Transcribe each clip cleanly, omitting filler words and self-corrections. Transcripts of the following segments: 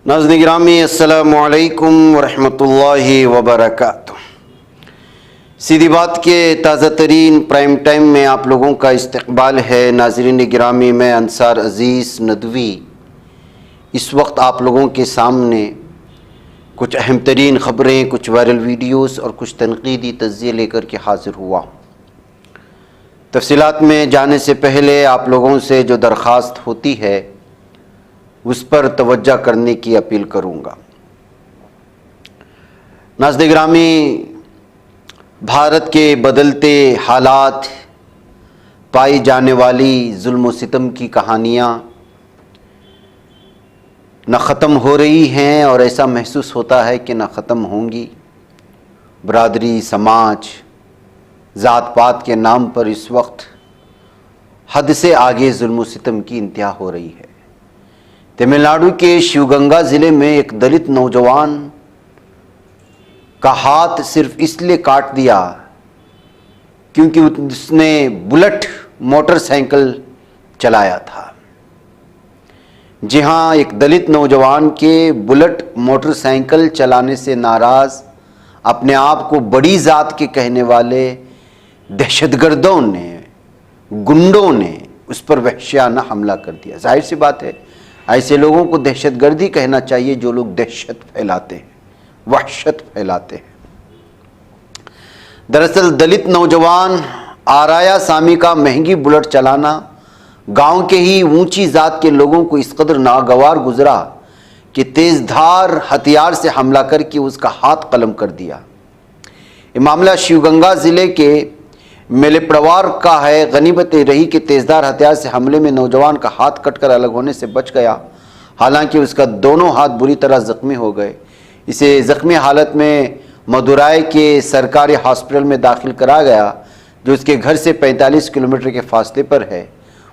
नाज़रीन गिरामी अस्सलामु अलैकुम वरहमतुल्लाहि वबरकातुह। सीधी बात के ताज़ा तरीन प्राइम टाइम में आप लोगों का इस्तकबाल है। नाज़रीन गिरामी, मैं अंसार अज़ीज़ नदवी इस वक्त आप लोगों के सामने कुछ अहम तरीन ख़बरें, कुछ वायरल वीडियोस और कुछ तनक़ीदी तज़्ज़िये लेकर के हाज़िर हुआ हूँ। तफ़सीलात में जाने से पहले आप लोगों से जो दरख्वास्त होती है उस पर तवज्जो करने की अपील करूँगा। नाज़रीन गिरामी, भारत के बदलते हालात, पाई जाने वाली जुल्म व सितम की कहानियाँ न ख़त्म हो रही हैं और ऐसा महसूस होता है कि न ख़त्म होंगी। बरादरी, समाज, ज़ात पात के नाम पर इस वक्त हद से आगे जुल्म व सितम की इंतहा हो रही है। तमिलनाडु के शिवगंगा ज़िले में एक दलित नौजवान का हाथ सिर्फ इसलिए काट दिया क्योंकि उसने बुलेट मोटरसाइकिल चलाया था। जी हाँ, एक दलित नौजवान के बुलेट मोटरसाइकिल चलाने से नाराज़ अपने आप को बड़ी ज़ात के कहने वाले दहशतगर्दों ने, गुंडों ने उस पर वहशियाना हमला कर दिया। जाहिर सी बात है, ऐसे लोगों को दहशतगर्दी कहना चाहिए जो लोग दहशत फैलाते हैं, वहशत फैलाते हैं। दरअसल दलित नौजवान आराया सामी का महंगी बुलेट चलाना गांव के ही ऊंची जात के लोगों को इस कदर नागवार गुजरा कि तेजधार हथियार से हमला करके उसका हाथ कलम कर दिया। ये मामला शिवगंगा ज़िले के मेलेप्रवार का है। गनीमत रही कि तेजधार हथियार से हमले में नौजवान का हाथ कटकर अलग होने से बच गया, हालांकि उसका दोनों हाथ बुरी तरह ज़ख्मी हो गए। इसे ज़ख्मी हालत में मदुराई के सरकारी हॉस्पिटल में दाखिल करा गया, जो उसके घर से 45 किलोमीटर के फासले पर है।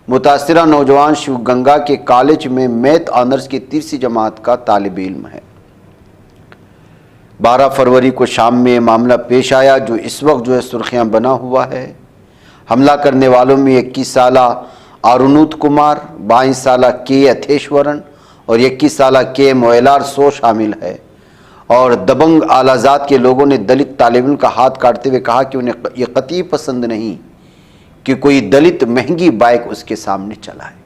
मुतासिरा नौजवान शिवगंगा के कॉलेज में मैथ ऑनर्स की तीसरी जमात का तालिब इल्म है। 12 फरवरी को शाम में मामला पेश आया, जो इस वक्त सुर्खियां बना हुआ है। हमला करने वालों में 21 साला अरुणुत कुमार, 22 साला के अथेश्वरन और 21 साला के मोयलार सो शामिल है। और दबंग आलाजात के लोगों ने दलित तालिब का हाथ काटते हुए कहा कि उन्हें यह कतई पसंद नहीं कि कोई दलित महंगी बाइक उसके सामने चलाए।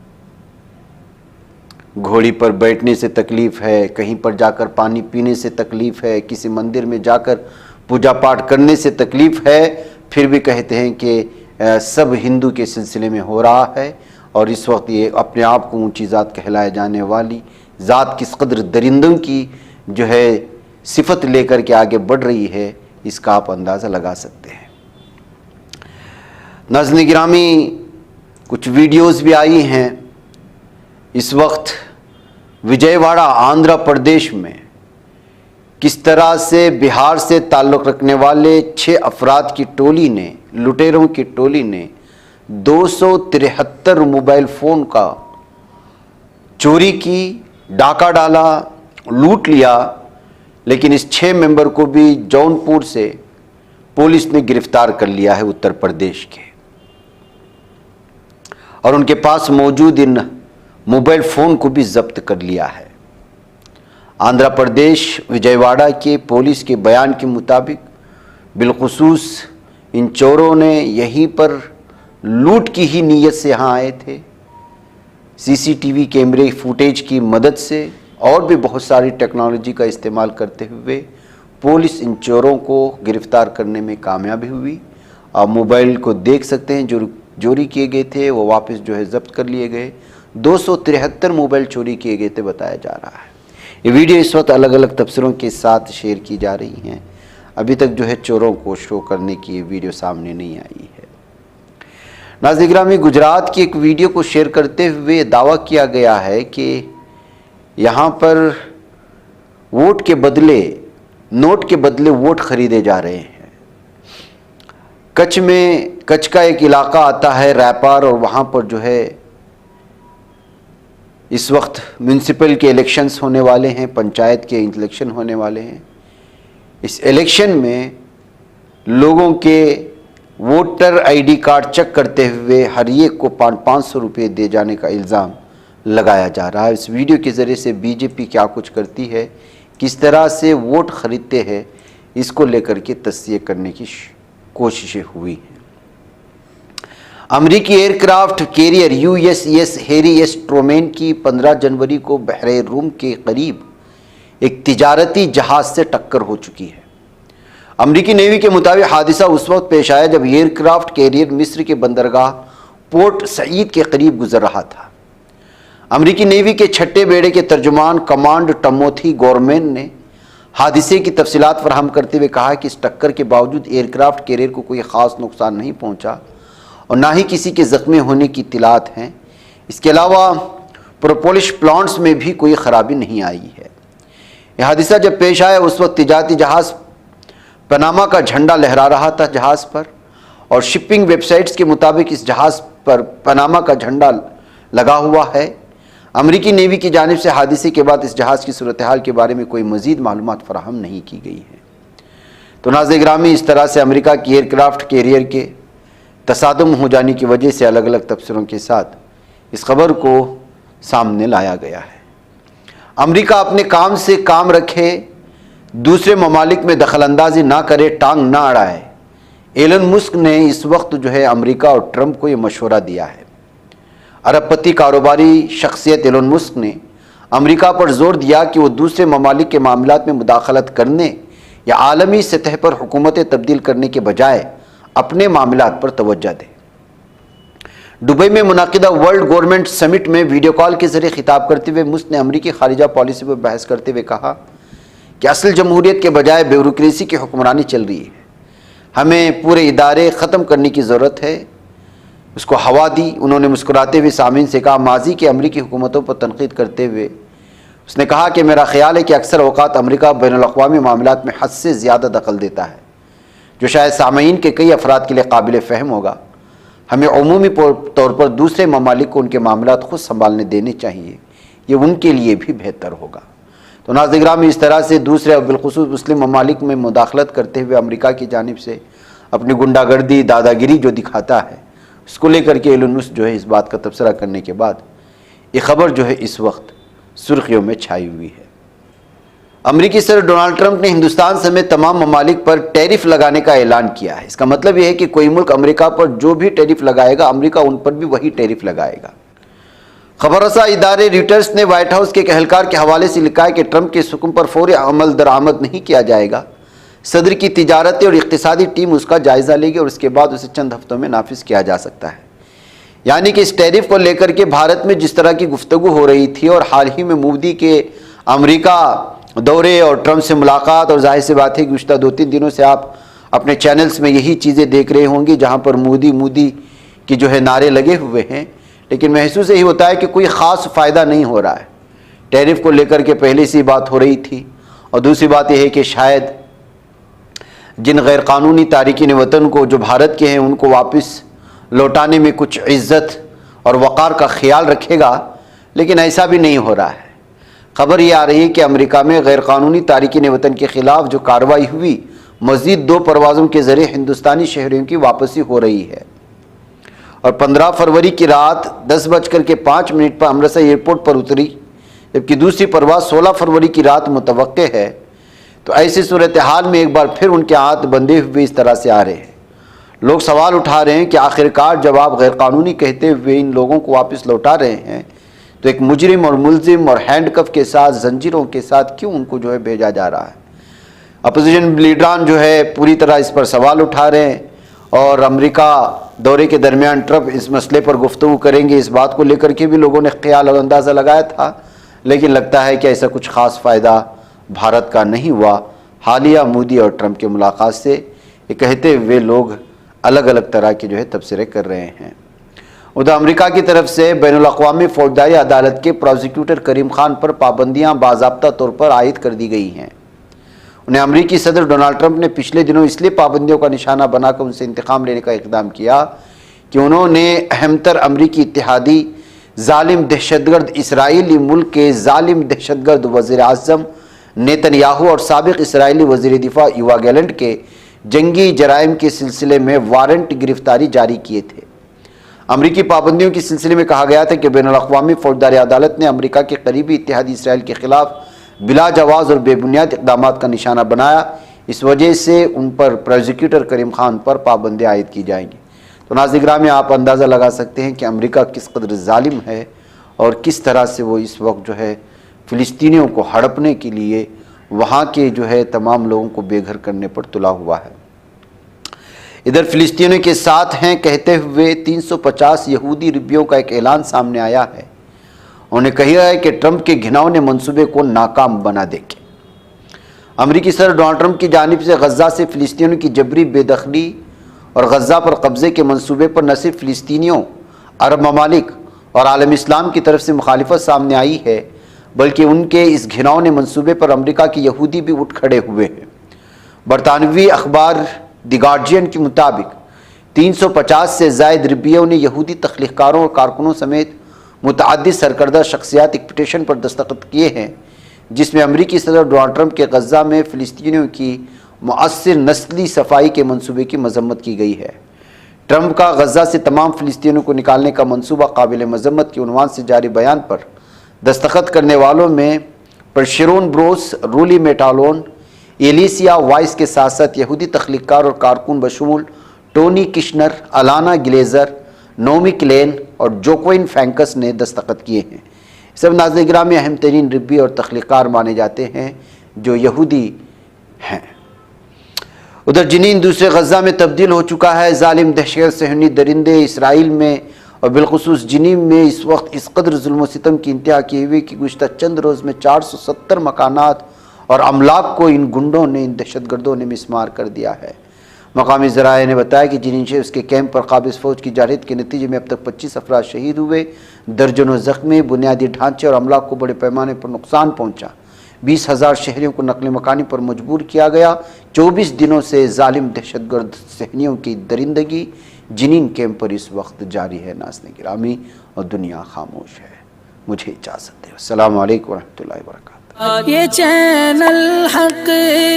घोड़ी पर बैठने से तकलीफ़ है, कहीं पर जाकर पानी पीने से तकलीफ़ है, किसी मंदिर में जाकर पूजा पाठ करने से तकलीफ़ है, फिर भी कहते हैं कि सब हिंदू के सिलसिले में हो रहा है। और इस वक्त ये अपने आप को ऊंची ज़ात कहलाए जाने वाली ज़ात किस कदर दरिंदों की सिफत लेकर के आगे बढ़ रही है, इसका आप अंदाज़ा लगा सकते हैं। नाज़रीन गिरामी, कुछ वीडियोज़ भी आई हैं। इस वक्त विजयवाड़ा आंध्र प्रदेश में किस तरह से बिहार से ताल्लुक़ रखने वाले 6 अफराद की टोली ने, लुटेरों की टोली ने 273 मोबाइल फ़ोन का चोरी की, डाका डाला, लूट लिया। लेकिन इस 6 मेंबर को भी जौनपुर से पुलिस ने गिरफ्तार कर लिया है, उत्तर प्रदेश के, और उनके पास मौजूद इन मोबाइल फ़ोन को भी जब्त कर लिया है। आंध्र प्रदेश विजयवाड़ा के पुलिस के बयान के मुताबिक बिलखुसूस इन चोरों ने यहीं पर लूट की ही नीयत से यहाँ आए थे। सीसीटीवी कैमरे फुटेज की मदद से और भी बहुत सारी टेक्नोलॉजी का इस्तेमाल करते हुए पुलिस इन चोरों को गिरफ्तार करने में कामयाबी हुई। आप मोबाइल को देख सकते हैं, जो चोरी किए गए थे वो वापस जब्त कर लिए गए। 273 मोबाइल चोरी किए गए थे बताया जा रहा है। ये वीडियो इस वक्त अलग अलग तबसरों के साथ शेयर की जा रही हैं। अभी तक चोरों को शो करने की वीडियो सामने नहीं आई है। नाज़रीन गिरामी, गुजरात की एक वीडियो को शेयर करते हुए दावा किया गया है कि यहाँ पर वोट के बदले, नोट के बदले वोट खरीदे जा रहे हैं। कच्छ का एक इलाका आता है रैपार, और वहाँ पर इस वक्त म्यूनसिपल के इलेक्शंस होने वाले हैं, पंचायत के इलेक्शन होने वाले हैं। इस इलेक्शन में लोगों के वोटर आईडी कार्ड चेक करते हुए हर एक को 500 रुपये दे जाने का इल्ज़ाम लगाया जा रहा है। इस वीडियो के ज़रिए से बीजेपी क्या कुछ करती है, किस तरह से वोट खरीदते हैं, इसको लेकर के तस्दीक करने की कोशिशें हुई हैं। अमेरिकी aircraft carrier USS Harry S Trueman की 15 जनवरी को बहरे रूम के करीब एक तिजारती जहाज़ से टक्कर हो चुकी है। अमेरिकी नेवी के मुताबिक हादसा उस वक्त पेश आया जब एयरक्राफ्ट कैरियर मिस्र के बंदरगाह पोर्ट सईद के करीब गुजर रहा था। अमेरिकी नेवी के छठे बेड़े के तर्जुमान कमांड टमोथी गोरमैन ने हादसे की तफसीलात फराहम करते हुए कहा कि इस टक्कर के बावजूद एयरक्राफ्ट कैरियर को कोई ख़ास नुकसान नहीं पहुंचा और ना ही किसी के ज़ख्मी होने की इत्तलात हैं। इसके अलावा प्रोपेलर प्लांट्स में भी कोई ख़राबी नहीं आई है। यह हादसा जब पेश आया उस वक्त तिजारती जहाज़ पनामा का झंडा लहरा रहा था जहाज़ पर, और शिपिंग वेबसाइट्स के मुताबिक इस जहाज़ पर पनामा का झंडा लगा हुआ है। अमेरिकी नेवी की जानिब से हादसे के बाद इस जहाज़ की सूरत हाल के बारे में कोई मज़ीद मालूमात फराहम नहीं की गई है। तो नाज़रीन गिरामी, इस तरह से अमेरिका की एयरक्राफ्ट कैरियर के तसादुम हो जाने की वजह से अलग अलग तफसीरों के साथ इस खबर को सामने लाया गया है। अमेरिका अपने काम से काम रखे, दूसरे ममालिक में दखल अंदाजी ना करे, टांग ना अड़ाए। एलन मस्क ने इस वक्त अमेरिका और ट्रंप को ये मशवरा दिया है। अरबपति कारोबारी शख्सियत एलन मस्क ने अमेरिका पर जोर दिया कि वो दूसरे ममालिक के मामलात में मुदाखलत करने या आलमी सतह पर हुकूमतें तब्दील करने के बजाय अपने मामलात पर तवज्जो दे। दुबई में मुनाकिदा वर्ल्ड गवर्नमेंट समिट में वीडियो कॉल के जरिए खिताब करते हुए मस्क ने अमेरिकी खारिजा पॉलिसी पर बहस करते हुए कहा कि असल जमहूरियत के बजाय ब्यूरोक्रेसी की हुक्मरानी चल रही है। हमें पूरे इदारे ख़त्म करने की ज़रूरत है। उसको हवा दी। उन्होंने मुस्कुराते हुए सामीन से कहा, माजी की अमेरिकी हुकूमतों पर तनकीद करते हुए उसने कहा कि मेरा ख्याल है कि अक्सर औक़ात अमेरिका बैनुल-अक़वामी मामलात में हद से ज़्यादा दखल देता है, जो शायद सामीन के कई अफराद के लिए काबिल फ़हम होगा। हमें उमूमी तौर पर दूसरे ममालिक को उनके मामलात खुद संभालने देने चाहिए, ये उनके लिए भी बेहतर होगा। तो नाज़रीन गिरामी, इस तरह से दूसरे और बिलखुसूस मुस्लिम ममालिक में मुदाखलत करते हुए अमेरिका की जानिब से अपनी गुंडागर्दी, दादागिरी जो दिखाता है, उसको लेकर के एलन मस्क इस बात का तबसरा करने के बाद ये खबर इस वक्त सुर्खियों में छाई हुई है। अमेरिकी सदर डोनाल्ड ट्रंप ने हिंदुस्तान समेत तमाम ममालिक पर टैरिफ लगाने का ऐलान किया है। इसका मतलब यह है कि कोई मुल्क अमेरिका पर जो भी टैरिफ लगाएगा, अमेरिका उन पर भी वही टैरिफ लगाएगा। खबररसा इदारे रॉयटर्स ने व्हाइट हाउस के एक एहलकार के हवाले से लिखा है कि ट्रंप के हुक्म पर फौरी अमल दरामद नहीं किया जाएगा। सदर की तिजारती और इक़्तिसादी टीम उसका जायज़ा लेगी और उसके बाद उसे चंद हफ्तों में नाफिज किया जा सकता है। यानी कि इस टैरिफ को लेकर के भारत में जिस तरह की गुफ्तगू हो रही थी और हाल ही में मोदी के अमेरिका दौरे और ट्रंप से मुलाकात, और जाहिर सी बात है कि गुज़श्ता 2-3 दिनों से आप अपने चैनल्स में यही चीज़ें देख रहे होंगे जहाँ पर मोदी की नारे लगे हुए हैं, लेकिन महसूस यही होता है कि कोई ख़ास फ़ायदा नहीं हो रहा है। टैरिफ को लेकर के पहले से बात हो रही थी, और दूसरी बात यह है कि शायद जिन गैरकानूनी तारिकीन वतन को जो भारत के हैं उनको वापस लौटाने में कुछ इज़्ज़त और वक़ार का ख्याल रखेगा, लेकिन ऐसा भी नहीं हो रहा है। खबर ये आ रही है कि अमेरिका में गैरकानूनी तारिकीन वतन के ख़िलाफ़ जो कार्रवाई हुई, मज़ीद 2 परवाज़ों के ज़रिए हिंदुस्तानी शहरियों की वापसी हो रही है। और 15 फरवरी की रात 10:05 पर अमृतसर एयरपोर्ट पर उतरी, जबकि दूसरी परवाज़ 16 फरवरी की रात मुतवक्के है। तो ऐसी सूरत हाल में एक बार फिर उनके हाथ बंधे हुए इस तरह से आ रहे हैं। लोग सवाल उठा रहे हैं कि आखिरकार जब आप गैरकानूनी कहते हुए इन लोगों को वापस लौटा रहे हैं, तो एक मुजरिम और मुलजिम और हैंडकफ के साथ, जंजीरों के साथ क्यों उनको भेजा जा रहा है। अपोजिशन लीडरान पूरी तरह इस पर सवाल उठा रहे हैं, और अमेरिका दौरे के दरमियान ट्रंप इस मसले पर गुफ्तगू करेंगे, इस बात को लेकर के भी लोगों ने ख्याल और अंदाज़ा लगाया था, लेकिन लगता है कि ऐसा कुछ ख़ास फ़ायदा भारत का नहीं हुआ। हालिया मोदी और ट्रंप की मुलाकात से ये कहते हुए लोग अलग अलग तरह के तबसरे कर रहे हैं। उधर अमेरिका की तरफ से बैनुल-अक़वामी फ़ौजदारी अदालत के प्रोसिक्यूटर करीम खान पर पाबंदियाँ बाज़ाब्ता तौर पर आयद कर दी गई हैं। उन्हें अमेरिकी सदर डोनाल्ड ट्रंप ने पिछले दिनों इसलिए पाबंदियों का निशाना बनाकर उनसे इंतकाम लेने का इक़दाम किया कि उन्होंने अहमतर अमरीकी इत्तेहादी जालिम दहशतगर्द इसराइली मुल्क के जालिम दहशतगर्द वज़ीर आज़म नेतन्याहू और साबिक़ इसराइली वज़ीर दिफा युवा गैलेंट के जंगी जराइम के सिलसिले में वारंट गिरफ्तारी जारी किए थे। امریکی پابندیوں کے سلسلے میں کہا گیا تھا کہ بین الاقوامی فوجداری عدالت نے امریکہ کے قریبی اتحادی اسرائیل کے خلاف بلا جواز اور بے بنیاد اقدامات کا نشانہ بنایا، اس وجہ سے ان پر پروزیکیوٹر کریم خان پر پابندیاں عائد کی جائیں گی۔ تو ناظرین گرامی، آپ اندازہ لگا سکتے ہیں کہ امریکہ کس قدر ظالم ہے اور کس طرح سے وہ اس وقت جو ہے فلسطینیوں کو ہڑپنے کے لیے وہاں کے جو ہے تمام لوگوں کو بے گھر کرنے پر تلا ہوا ہے۔ ادھر فلسطینیوں کے ساتھ ہیں کہتے ہوئے 350 یہودی ربیوں کا ایک اعلان سامنے آیا ہے۔ انہوں نے کہا ہے کہ ٹرمپ کے گھناؤنے منصوبے کو ناکام بنا دے گے۔ امریکی صدر ڈونلڈ ٹرمپ کی جانب سے غزہ سے فلسطینیوں کی جبری بے دخلی اور غزہ پر قبضے کے منصوبے پر نہ صرف فلسطینیوں، عرب ممالک اور عالم اسلام کی طرف سے مخالفت سامنے آئی ہے، بلکہ ان کے اس گھناؤنے منصوبے پر امریکہ کے یہودی بھی اٹھ کھڑے ہوئے ہیں۔ برطانوی اخبار دی گارجین کے مطابق 350 سے زائد ربیوں نے یہودی تخلیق کاروں اور کارکنوں سمیت متعدد سرکردہ شخصیات ایک پٹیشن پر دستخط کیے ہیں، جس میں امریکی صدر ڈونلڈ ٹرمپ کے غزہ میں فلسطینیوں کی مؤثر نسلی صفائی کے منصوبے کی مذمت کی گئی ہے۔ ٹرمپ کا غزہ سے تمام فلسطینیوں کو نکالنے کا منصوبہ قابل مذمت کے عنوان سے جاری بیان پر دستخط کرنے والوں میں پرشیرون بروس، رولی میٹالون، ایلیسیا وائس کے ساتھ ساتھ یہودی تخلیق کار اور کارکن بشمول Tony Kushner, Allana Glaser, Navami clean اور جوکوئن فینکس نے دستخط کیے ہیں۔ سب ناظرین گرامی اہم ترین ربی اور تخلیق کار مانے جاتے ہیں جو یہودی ہیں۔ ادھر جنین دوسرے غزہ میں تبدیل ہو چکا ہے۔ ظالم دہشت صہیونی درندے اسرائیل میں اور بالخصوص جنین میں اس وقت اس قدر ظلم و ستم کی انتہا کیے ہوئے کہ گزشتہ چند روز میں 470 مکانات اور املاک کو ان گنڈوں نے، ان دہشت گردوں نے مسمار کر دیا ہے۔ مقامی ذرائع نے بتایا کہ جنین شہر اس کے کیمپ پر قابض فوج کی جارحیت کے نتیجے میں اب تک 25 افراد شہید ہوئے، درجنوں زخمی، بنیادی ڈھانچے اور املاک کو بڑے پیمانے پر نقصان پہنچا، 20,000 شہریوں کو نقل مکانی پر مجبور کیا گیا۔ 24 دنوں سے ظالم دہشت گرد صہیونیوں کی درندگی جنین کیمپ پر اس وقت جاری ہے۔ ناظرین گرامی، اور دنیا خاموش ہے۔ مجھے اجازت دے۔ السلام علیکم ورحمۃ اللہ وبرکاتہ۔ یہ چینل حق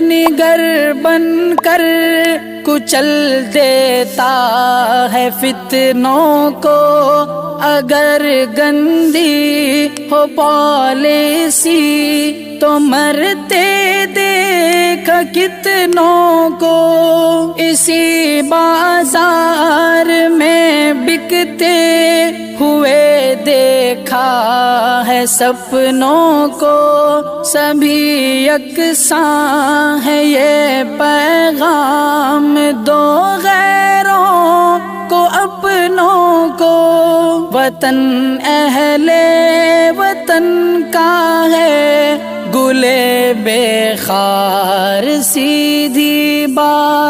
نگر بن کر کچل دیتا ہے فتنوں کو، اگر گندی ہو پالیسی تو مرتے دیکھ کتنوں کو، اسی بازار میں بکتے ہوئے دیکھا ہے سپنوں کو، سبھی یکساں ہے یہ پیغام دو غیروں کو اپنوں کو، وطن اہل وطن کا ہے گلے بے خار، سیدھی بات